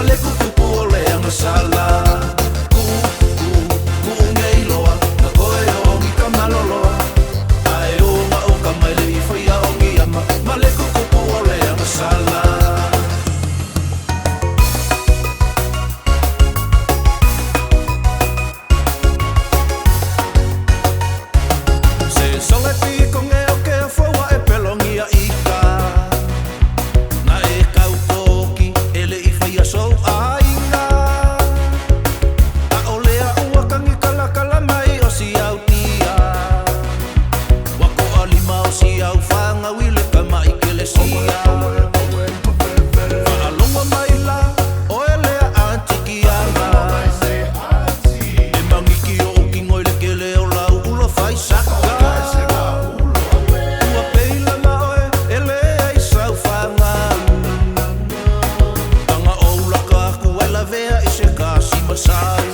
le kukupu o le anga sala ku ngei loa na koe o ngi ka maloloa ai o ma o ka mai le I whaia o ngi ama ma le kukupu o le anga sala se sole pi ko nge o ke a whaua e pelongi a ika na e kau toki ele I whaia sou ainga a o lea ua kangi kala mai o si au tia wako a lima o si au whanga wile ka mai ke le sia whaalonga mai la o e lea antiki anga e mangiki o uki ngoi le ke leo lau ulo whai saka ua peila na oe e lea I sau whanga anga o ulaka ku ai la vea I se kasi masai